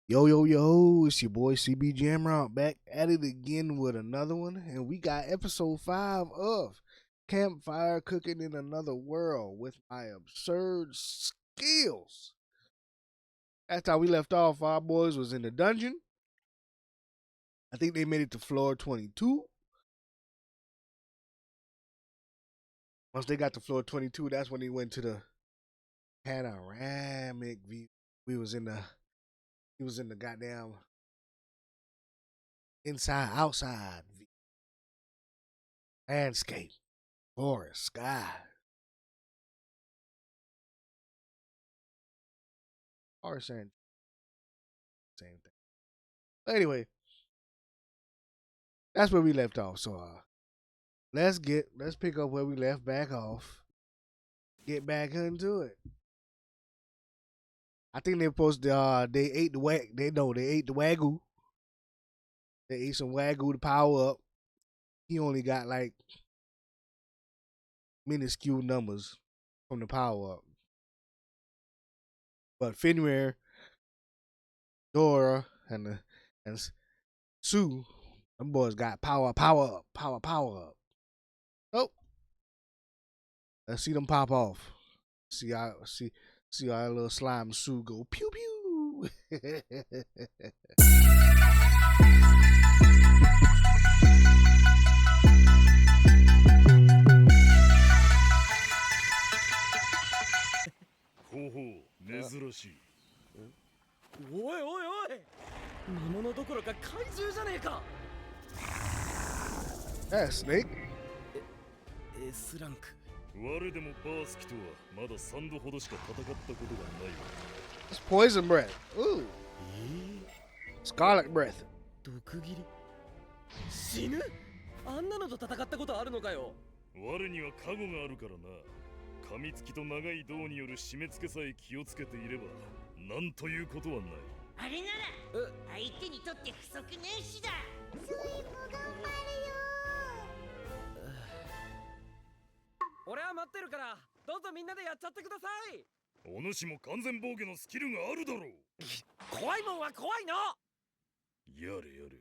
Yo, yo, yo, it's your boy CB Jamrock back at it again with another one. And we got episode 5 of Campfire Cooking in Another World with my absurd skills. That's how we left off. Our boys was in the dungeon. I think they made it to floor 22. Once they got to floor 22, that's when they went to the panoramic view. He was in the goddamn inside, outside view. Landscape, forest, sky. Or same thing. But anyway, that's where we left off. So let's pick up where we left back off. Get back into it. I think they supposed to they ate the wagyu. They ate some wagyu to power up. He only got like minuscule numbers from the power up. But Fenrir, Dora, and Sue, them boys got power up. Oh, let's see them pop off. See our little slime Sue go pew pew. That's Snake. S ランク。我でもバースキとはまだ3度ほどしか戦ったことがないわ。 It's poison breath. Ooh. Scarlet breath. 毒斬り。死ぬ？あんなのと戦ったことあるのかよ。我には加護があるからな。噛みつきと長い胴による締め付けさえ気をつけていれば、なんということはない。あれなら相手にとって不足ねえしだ。スイも頑張るよ。俺は待ってるから、どうぞみんなでやっちゃってください。お主も完全防御のスキルがあるだろう。怖いもんは怖いの。やれやれ。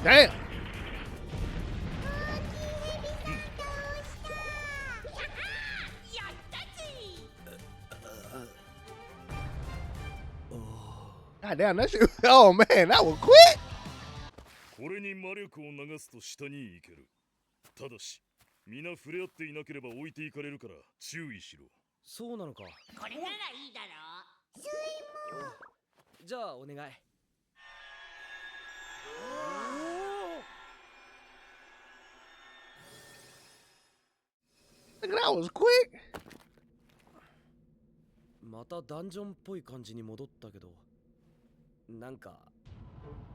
Damn. God damn, that shit. Oh man, that was quick. これに魔力を流すと下に行ける。ただし、皆触れ合っていなければ置いていかれるから注意しろ。そうなのか。これならいいだろう。スイも。じゃあお願い。Look, that was quick. またダンジョンっぽい感じに戻ったけど、なんか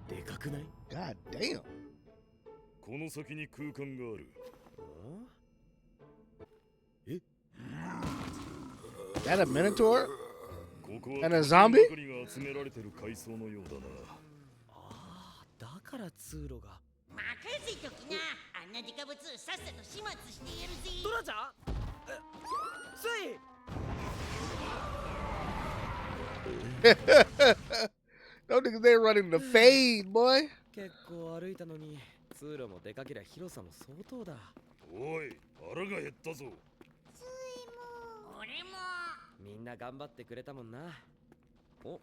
でかくない？ God damn. この先に空間がある。えThat a minotaur? ここは And a zombie? が集められてる階層のようだな。ああ、だから通路が。任せときな。あんなデカブツさっさと始末してやるぜ。ドラちゃん？スイ。Those niggas, they running the fade, boy. 結構歩いたのに、通路もでかけりゃ広さも相当だ。おい、腹が減ったぞ。スイも。俺も。みんな頑張ってくれたもんな。お。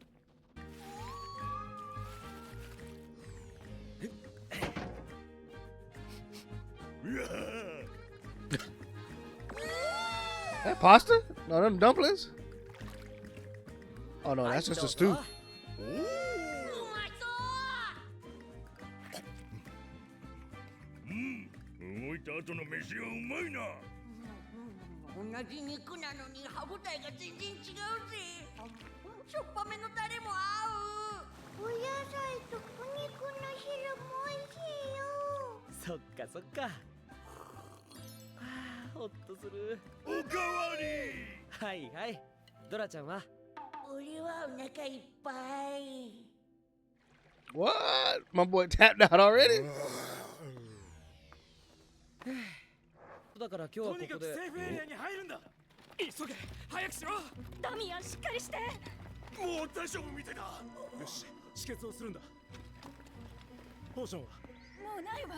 That pasta? No, them dumplings? Oh no, that's just a stew. うまそう。動いた後の飯はうまいな。同じ肉なのに歯ごたえが全然違うぜ。しょっぱめのタレも合う。お野菜とお肉の汁も美味しいよ。そっかそっか。ほっとする。おかわり。はいはい。ドラちゃんは？俺はお腹いっぱい。What? My boy tapped out already? だから今日はここで。セーフエリアに入るんだ。急げ、早くしろ。ダミアン、しっかりして。もう大丈夫みたいだ。よし、止血をするんだ。ポーションはもうないわ。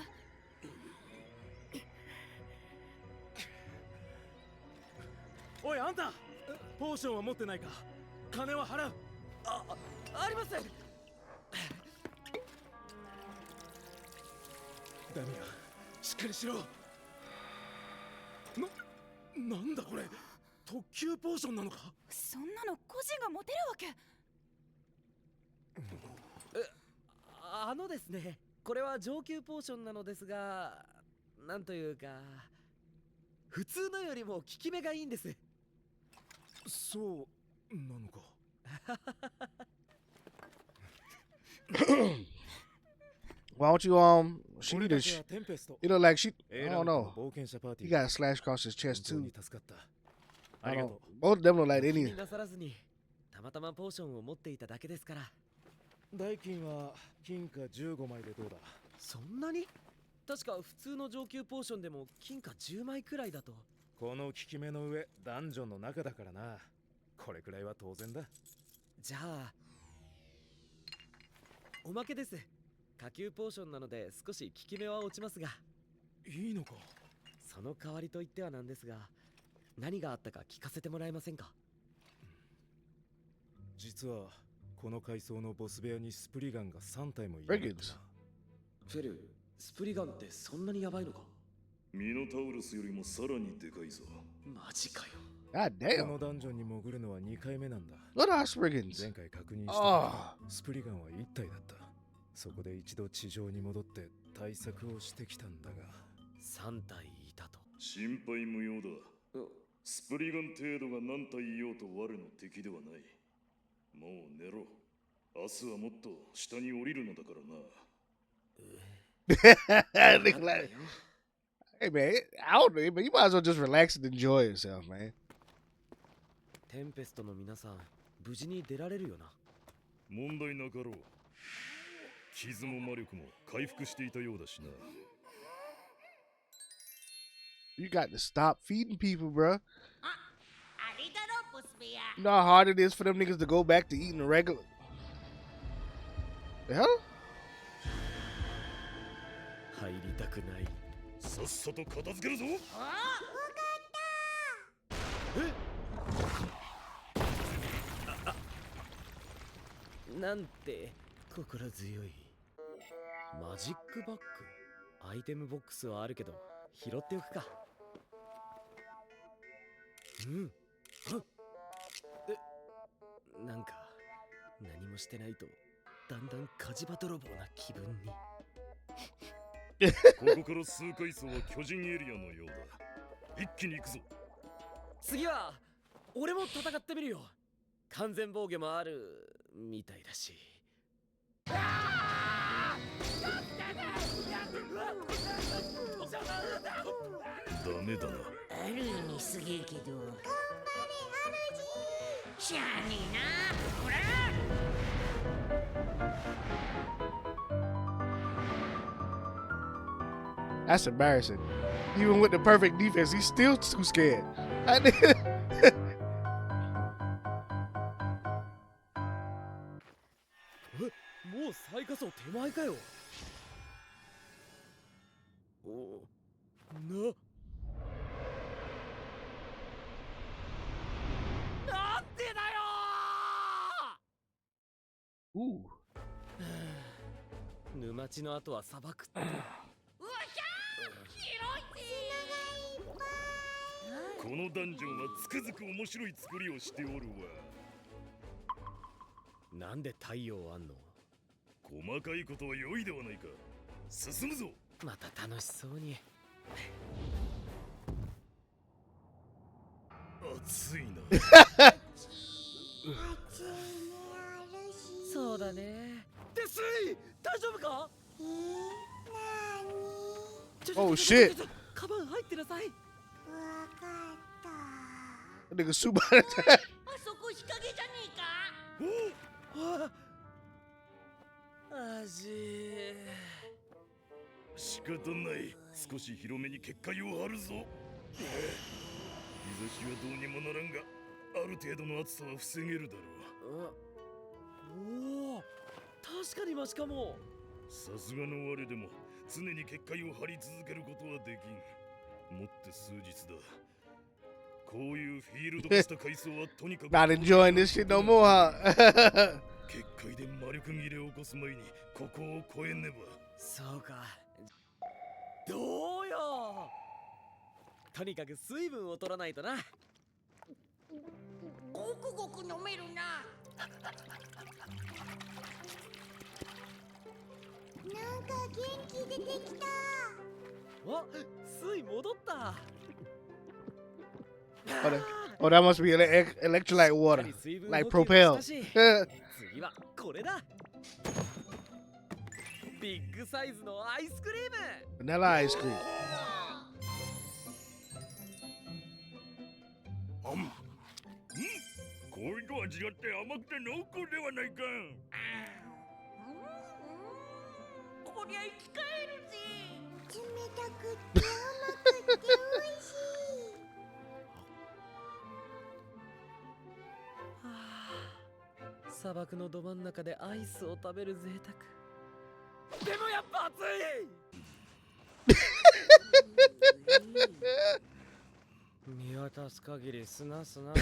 おい、あんたポーションは持ってないか。金は払う。ありません。ダミアン、しっかりしろ。なんだこれ、特級ポーションなのか。そんなの個人が持てるわけ。ですね、これは上級ポーションなのですが、なんというか普通のよりも効き目がいいんです。そうなのか。Why don't you she need to it look like she I don't know. He got a slash across his chest too. I don't both of them look like any なさらずにたまたまポーションを持っていただけですから。代金は金貨15枚でどうだ。そんなに？確か普通の上級ポーションでも金貨10枚くらいだと。この効き目の上、ダンジョンの中だからな。これくらいは当然だ。じゃあおまけです。下級ポーションなので少し効き目は落ちますが。いいのか。その代わりと言ってはなんですが、何があったか聞かせてもらえませんか。実はこの階層のボス部屋にスプリガンが3体もいる。フェル、スプリガンってそんなにヤバいのか。ミノタウルスよりもさらにでかいぞ。マジかよ。God こ damn. のダンジョンに潜るのは2回目なんだ。 What are Spriggans? 前回確認したスプリガンは1体だった。そこで一度地上に戻って対策をしてきたんだが、3体いたと。心配無用だ。スプリガン程度が何体いようと我の敵ではない。もう寝ろ。明日はもっと下に降りるのだからな。Nigga like, hey man, I don't know, but you might as well just relax and enjoy yourself, man. テンペストの皆さん、無事に出られるよな。問題なかろう。傷も魔力も回復していたようだしな。You got to stop feeding people, bruh. あれだろボス部屋。 You know how hard it is for them niggas to go back to eating the regular. The hell? 入りたくない。さっさと片付けるぞ。なんて心強い。マジックバッグ？アイテムボックスはあるけど拾っておくか。なんか何もしてないとだんだん火事場泥棒な気分に。ここから数階層は巨人エリアのようだ。一気に行くぞ。次は俺も戦ってみるよ。完全防御もあるみたいだし。ダメだな。ある意味すげえけど。頑張れ主。しゃあねえな。ほら。That's embarrassing. Even with the perfect defense, he's still too scared. もう最下層手前かよ。なんでだよOoh. 沼地の後は砂漠って。うわしゃー広いぜ。このダンジョンはつくづく面白い作りをしておるわ。なんで太陽あんの？細かいことは良いではないか。進むぞ。また楽しそうに。暑いな。そうだね。デスイ、大丈夫か？Oh shit. カバン入ってなさい。That nigga super attack. あそこ日陰じゃねえか。味。仕方ない。少し広めに結界を張るぞ。日差しはどうにもならんが、ある程度の暑さは防げるだろおお、確かにマシかも。う。さすがの我でも常に結界を張り続けることはできん。もって数日だ。こういうフィールド化した階層はとにかく Not enjoying this shit no more, huh? 結界で魔力切れを起こす前にここを越えねば。そうか。どうよ。とにかく水分を取らないとな。ごくごく飲めるな。なんか元気出てきた。あ、水戻った。Oh, that must be electrolyte water, like Propel. 次はこれだ。ビッグサイズのアイスクリーム。 Vanilla ice cream. これとは違って甘くて濃厚ではないか。こりゃ生き返るぜ。冷たくって甘くって美味しい。砂漠のど真ん中でアイスを食べる贅沢。でもやっぱ暑い。見渡す限り砂。That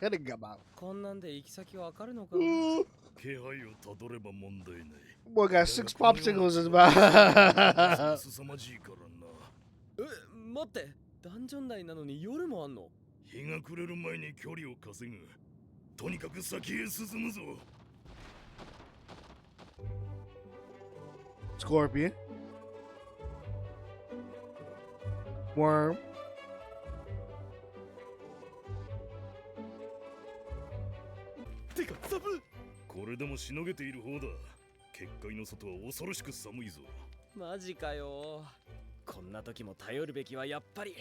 nigga got about. こんなんで行き先わかるのか。 Ooh, 気配をたどれば問題ない。 boy got 6 popsicles in his mouth. 凄まじいからな。待って、ダンジョン内なのに夜もあんの？日が暮れる前に距離を稼ぐ。とにかく先へ進むぞ。 Scorpion. Worm. てかザブ。これでもしのげている方だ。結界の外は恐ろしく寒いぞ。マジかよ。こんな時も頼るべきはやっぱり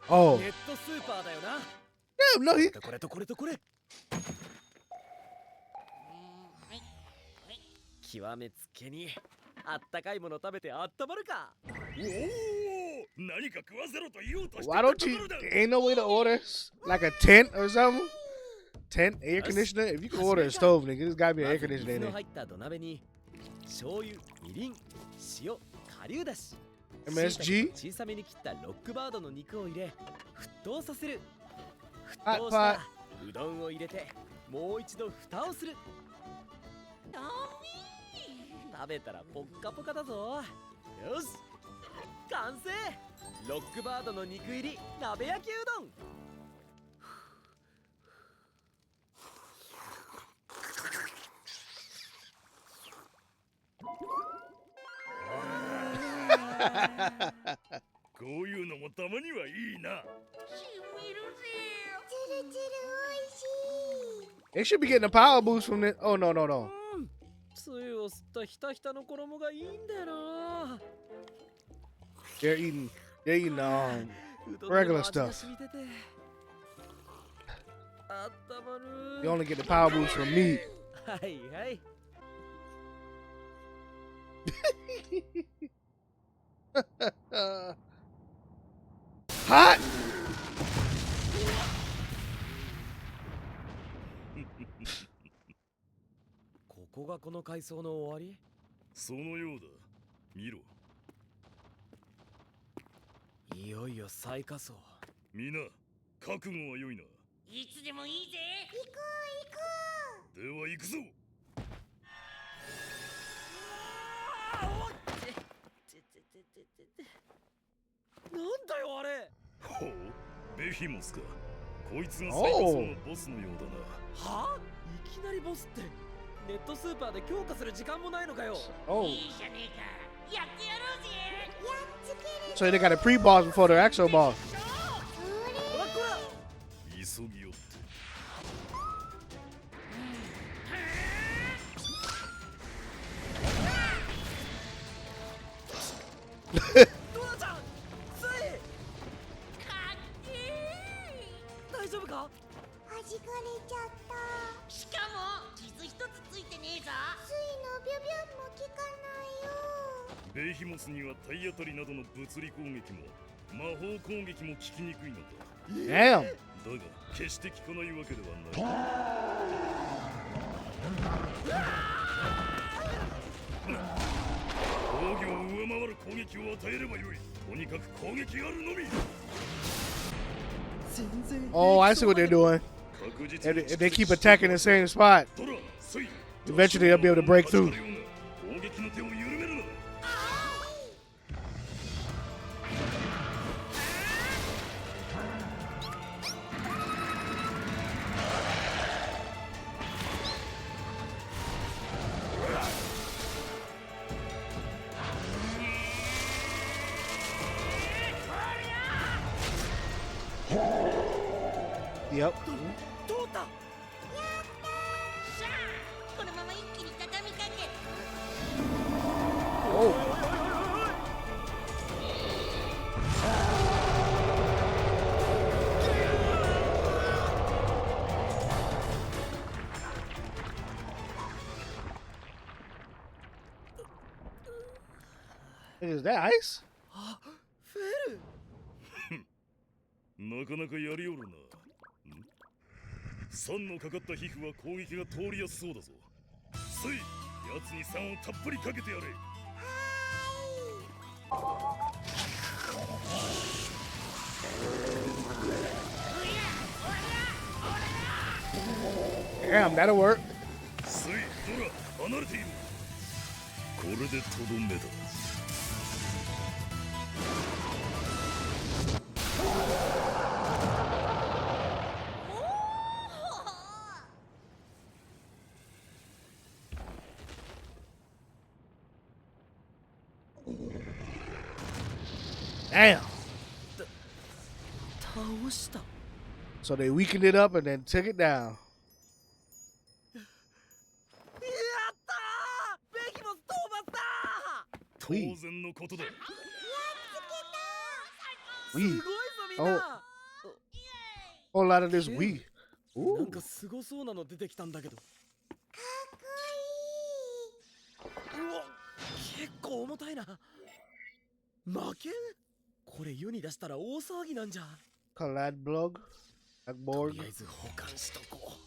Oh. ネットスーパーだよな。 Damn, no, he. これとこれとこれ。極めつけにあったかいもの食べてあったまるか。おお、何か食わせろと言おうとして Why don't you? Ain't no way to order like a tent or something? Tent, air conditioner? If you can order a stove, nigga, there's gotta be an air まず conditioner 水 in の there. 入った土鍋に醤油、みりん、塩、顆粒だし、 MSG? 小さめに切ったロックバードの肉を入れ沸騰させる。沸 Hot 騰した pot. らうどんを入れてもう一度蓋をする。食べたらポッカポカだぞ。よし完成。ロックバードの肉入り鍋焼きうどん。こういうのもたまにはいいな。しみるぜ。つるつる美 They 味しい。should be getting a power boost from this. Oh, no, no, no. つゆを吸ったひたひたの衣がいいんだよな。 They're eating, うどん regular でも味 stuff. が染みててあったまる。 You only get the power boost from meat. はいはい。 Hot? ここがこの階層の終わり？そのようだ。見ろ。いよいよ最下層。みんな、覚悟は良いな。いつでもいいぜ。行こう行こう。では行くぞ。なんだよあれ。ほう、ベヒモスか。こいつが最下層のボスのようだな。はあ？いきなりボスって。ネットスーパーで強化する時間もないのかよ。 Oh. いいじゃねえか。やってやろうぜ。やっつける。 So they got a pre-boss before their actual boss. こらこら。急ぎよって。ドラちゃん、つい。かっけー。大丈夫か？弾かれちゃった。しかも傷一つついてねえぞ。水のビュビュンも効かないよ。ベヒモスにには体当たりなどの物理攻撃も魔法攻撃も効きにくいのだ。 Damn. だが決して効かないわけではない。防御を上回る攻撃を与えればよい。とにかく攻撃あるのみ。 Oh, I see what they're doing. If they keep attacking the same spot, eventually they'll be able to break through. Yep. 通った。このまま一気に畳みかけ。 Oh. Is that ice? フェル。なかなかやりおるな。酸のかかった皮膚は攻撃が通りやすそうだぞ。スイ、奴に酸をたっぷりかけてやれ。 Damn, that'll work. スイ、ドラ、離れている。これでとどめだ。 Damn. 倒した。 So they weakened it up and then took it down. やったー。ベキモス討伐だ。当然のことだ。 We. すごいぞみんな。 Whole lot of this we. なん Ooh. かすごそうなの出てきたんだけど。かっこいい。うわ、結構重たいな。負けん？これ世に出したら大騒ぎなんじゃ。 Collad blog. と Borg. りあえず保管しとこう。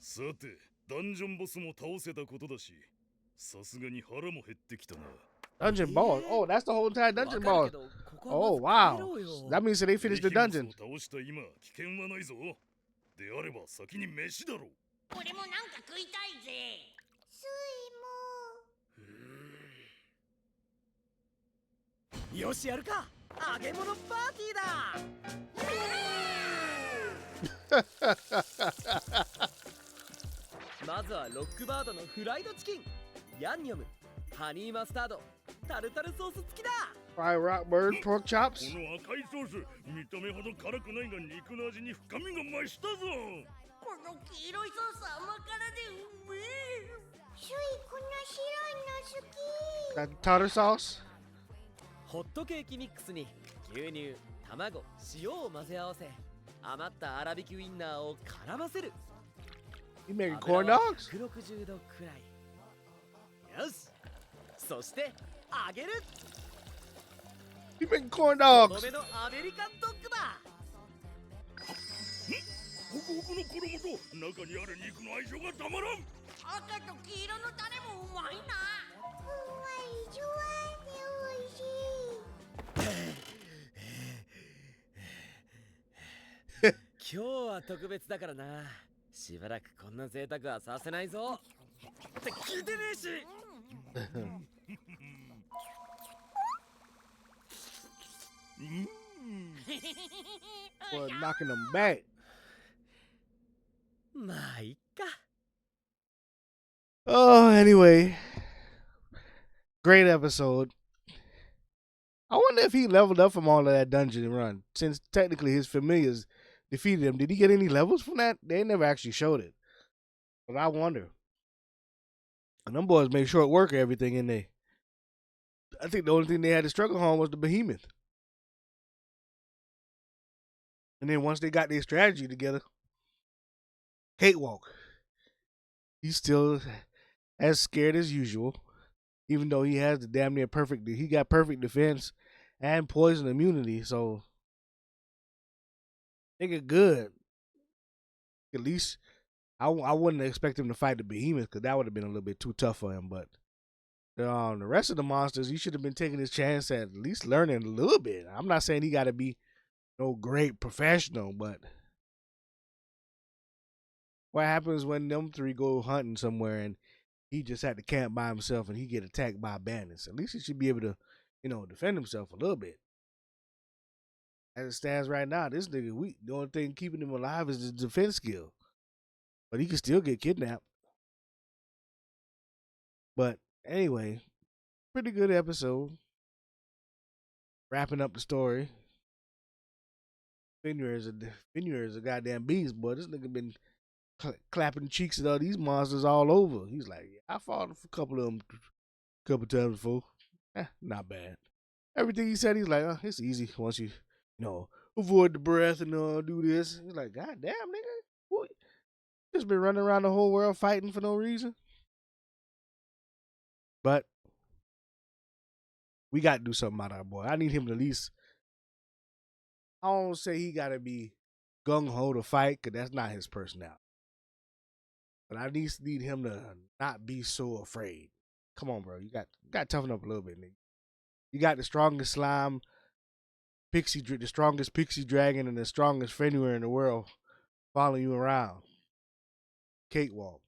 さて、ダンジョンボスも倒せたことだし、さすがに腹も減ってきたな。 Dungeon boss. Oh, that's the whole entire dungeon boss. Oh, wow. That means that they finished the dungeon. 倒した今、危険はないぞ。であれば先に飯だろう。俺もなんか食いたいぜ。スイも。よしやるか。揚げ物パーティーだ。まずはロックバードのフライドチキン、ヤンニョム、ハニーマスタード、タルタルソース付きだ。 Fried rock bird pork chops. この赤いソース、見た目ほど辛くないが肉の味に深みが増したぞ。この黄色いソース甘辛でうめえ。スイこの白いの好き。 That tartar sauce. ホットケーキミックスに牛乳、卵、塩を混ぜ合わせ、余った粗挽きウインナーを絡ませる。 You making 油 corn は dogs? 160度くらい。よし、そして揚げる。 You making corn と dogs? どめのアメリカンドッグだ。ホクホクの衣と中にある肉の相性がたまらん。赤と黄色のタレもうまいな。ふんわりじゅわでおいしい。今日は特別だからな。しばらくこんな贅沢はさせないぞ。って聞いてねえし。Boy, knocking them back. まあいっか。 Oh, anyway. Great episode. I wonder if he leveled up from all of that dungeon run. Since technically his familiars defeated him. Did he get any levels from that? They never actually showed it. But I wonder. And them boys made short work of everything in there. I think the only thing they had to struggle on was the behemoth. And then once they got their strategy together, cakewalk. He's still as scared as usual. even though he has the damn near perfect, he got perfect defense and poison immunity. So nigga good. At least I wouldn't expect him to fight the behemoth because that would have been a little bit too tough for him. But the rest of the monsters, he should have been taking his chance at least learning a little bit. I'm not saying he got to be no great professional, but what happens when them three go hunting somewhere and he just had to camp by himself and he get attacked by bandits? At least he should be able to, defend himself a little bit. As it stands right now, this nigga weak. The only thing keeping him alive is his defense skill. But he can still get kidnapped. But anyway, pretty good episode. Wrapping up the story. Fenrir is a goddamn beast, boy. This nigga been clapping cheeks at all these monsters all over. He's like, yeah, I fought a couple of them a couple times before. Not bad. Everything he said, he's like, it's easy once you, avoid the breath and do this. He's like, God damn, nigga. What? Just been running around the whole world fighting for no reason. But we got to do something about our boy. I need him to at least, I don't say he got to be gung-ho to fight, because that's not his personality. But I need him to not be so afraid. Come on, bro. You got to toughen up a little bit, nigga. You got the strongest slime, the strongest pixie dragon, and the strongest Fenrir in the world following you around. Cakewalk.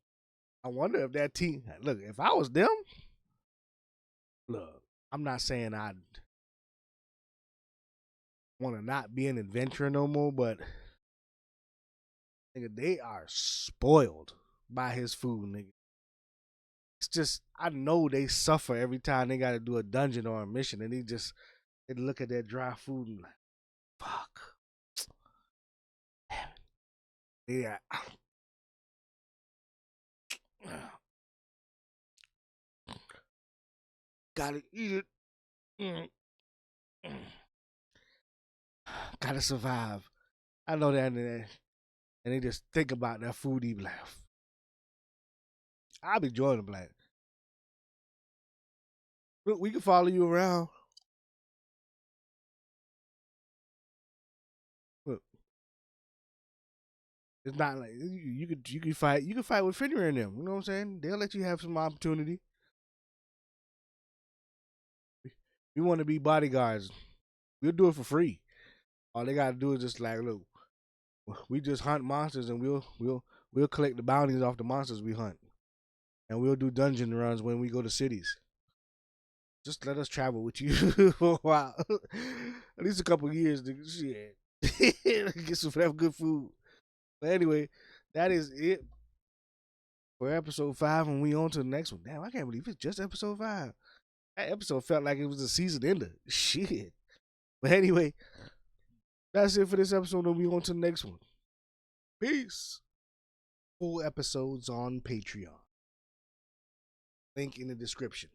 I wonder if that team, look, if I was them, look, I'm not saying I'd want to not be an adventurer no more, but nigga, they are spoiled by his food, nigga. It's just, I know they suffer every time they got to do a dungeon or a mission, and they look at that dry food and like, fuck. Yeah. Gotta eat it. Gotta survive. I know that, and they just think about that food. He be like, I'll be joining them. Like, look, we can follow you around. Look, it's not like you can fight. You can fight with Fenrir and them. You know what I'm saying? They'll let you have some opportunity. We want to be bodyguards. We'll do it for free. All they gotta do is just like, look, we just hunt monsters and we'll collect the bounties off the monsters we hunt, and we'll do dungeon runs when we go to cities. Just let us travel with you for a while, at least a couple of years. Shit, get some good food. But anyway, that is it for episode 5, and we on to the next one. Damn, I can't believe it's just episode 5. That episode felt like it was a season ender. Shit. But anyway, that's it for this episode, and we on to the next one. Peace. Full episodes on Patreon. Link in the description.